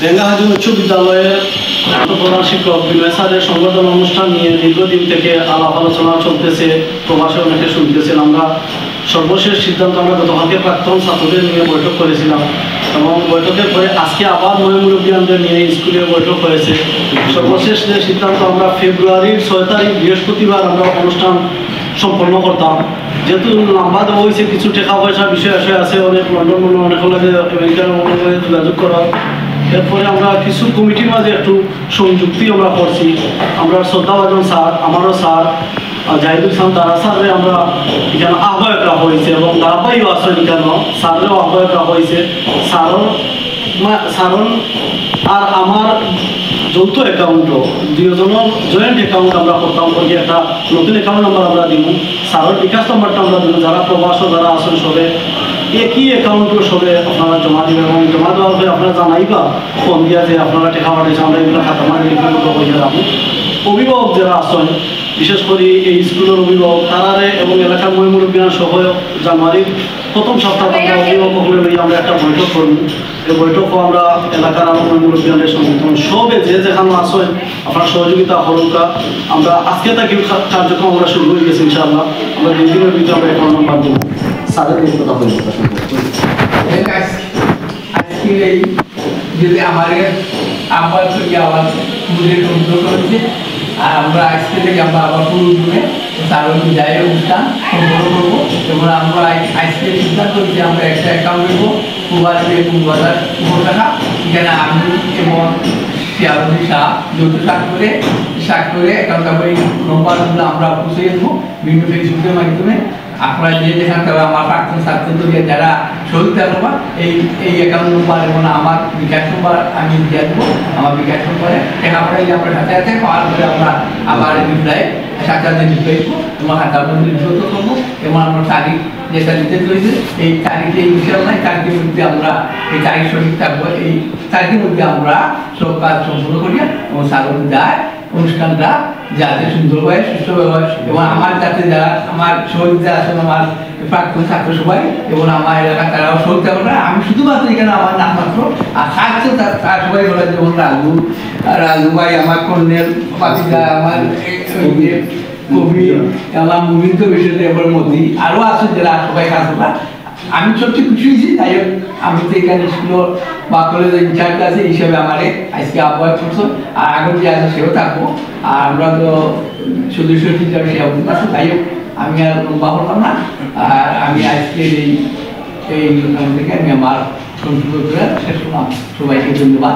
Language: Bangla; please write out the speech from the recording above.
বেঙ্গা হাজি উচ্চ বিদ্যালয়ের প্রধান শিক্ষক বিনয় স্যারের সংবর্ধন অনুষ্ঠান নিয়ে দীর্ঘদিন থেকে আলাপ আলোচনা চলতেছে, প্রবাসে অনেকে শুনতেছেন। আমরা সর্বশেষ সিদ্ধান্ত আমরা গতকালকে প্রাক্তন ছাত্রদের নিয়ে বৈঠক করেছিলাম এবং বৈঠকের পরে আজকে আবার নয় মুরব্বীদের নিয়ে স্কুলে বৈঠক হয়েছে। সর্বশেষ যে সিদ্ধান্ত, আমরা ফেব্রুয়ারির 6 তারিখ বৃহস্পতিবার আমরা অনুষ্ঠান সম্পন্ন করতাম। যেহেতু লম্বা দেওয়া হয়েছে, কিছু টাকা পয়সার বিষয় আছে, অনেক লন্ডন অনেক লাগে আমেরিকার যোগাযোগ করা। এরপরে আমরা কিছু কমিটির মাঝে একটু সংযুক্তি আমরা করছি। আমরা শ্রদ্ধাভাজন স্যার, আমারও স্যার জাহিদুল ইসলাম তারা স্যারে আমরা এখানে আহ্বায়ক রাখা হয়েছে এবং ধারাবাহিক আছেন কেন স্যারেরও আহ্বায়ক রাখা হয়েছে। স্যারন আর আমার যৌথ অ্যাকাউন্টও দুজনের জয়েন্ট অ্যাকাউন্ট আমরা করতাম করি, একটা নতুন অ্যাকাউন্ট নাম্বার আমরা দিব, স্যারের বিকাশ নাম্বারটা আমরা দিব। যারা প্রবাসও যারা আসেন সবে একই অ্যাকাউন্টও সবে আপনারা জমা দেবেন এবং জমা দেওয়ার পরে আপনারা জানাইবা ফোন দিয়া যে আপনারা টাকা পাঠিয়েছেন, আমরা এগুলো খাতা মানে লিপিবদ্ধ হয়ে রাখুন। অভিভাবক যারা আসেন, বিশেষ করে এই স্কুলের অভিভাবক তারারে এবং এলাকার মুরব্বীরা সহ জানুয়ারির প্রথম সপ্তাহে আমরা অভিভাবকগুলো নিয়ে আমরা একটা বৈঠক করব। এই বৈঠকও আমরা এলাকার আরো মুরব্বীদের সমর্থন সবে যে যেখানে আসেন আপনার সহযোগিতা হরকা। আমরা আজকে থেকে কার্যক্রম আমরা শুরু হয়ে গেছি ইনশাআল্লাহ। আমরা 2 দিনের ভিতরে আমরা অ্যাকাউন্ট নাম্বার দেবো। স্যারের এই কথা বলবো আজকে এই যদি আমাদের আবার থেকে আবার মুখের অনুরোধ করেছে আর আমরা আজকে থেকে আমরা আবার পুরোপুরি তারও বিদায় অনুষ্ঠান সম্পন্ন করবো এবং আমরা আজকে সিদ্ধান্ত করেছি আমরা একটা অ্যাকাউন্ট দেবো মোবাইলে 15,000 টাকা। এখানে আমি এবং শিয়ারুদ্দিন শাহ যৌথ স্বাক্ষরে অ্যাকাউন্টটা এই নম্বরগুলো আমরা পৌঁছে দেবো বিভিন্ন ফেসবুকের মাধ্যমে। আপনারা যে যেখান থেকে আমার প্রাক্তন ছাত্রদের যারা শহীদ থাকবা এই অ্যাকাউন্ট নম্বর এবং আমার বিকাশ নম্বর আমি দিয়ে দেবো। আমার বিকাশ নম্বরে টাকা পাঠাইলে আমরা সাথে সাথে পাওয়ার পরে আমরা আবার রিপ্লাই সাথে সাথে রিপ্লাই করবো এবং হাতার মধ্যে বিরত করবো এবং আমরা তারিখ যেটা নিতে চলেছে এই তারিখে এই বিষয় নয়, তারিখের মধ্যে আমরা এই তারিখ সঠিক থাকবো। এই তারিখের মধ্যে আমরা সব কাজ সম্পূর্ণ করি এবং সাধারণ যায় অনুষ্ঠানটা যাতে সুন্দরভাবে সুস্থভাবে হয় এবং আমার যাতে যারা আমার শহীদ আছেন আমার প্রাক্তন ছাত্র সবাই এবং আমার এলাকা তারাও শহীদ থাকবে। আমি শুধুমাত্র এখানে আমার নাম মাত্র আর থাকছে তার সবাই বলে যেমন রাজু ভাই, আমার কর্নেল পাতিদা, আমার কবি, আমার মুভিন্দ বিষয়তে এবার মোদী আরও আছে যারা সবাই কাছে। আমি সবচেয়ে খুশি হয়েছি। যাই হোক আমি তো এখানে স্কুল বা কলেজের ইনচার্জ আছে হিসেবে আমার আজকে আহ্বায়ক করছো আর আগে যে আছে সেও থাকবো আর আমরা তো সদস্য হিসাবে সে অভিজ্ঞতা আছে। যাই হোক আমি আর লম্বা হলাম না আর আমি আজকে এই থেকে আমি আমার সংশোধন করে শেষ করলাম। সবাইকে ধন্যবাদ।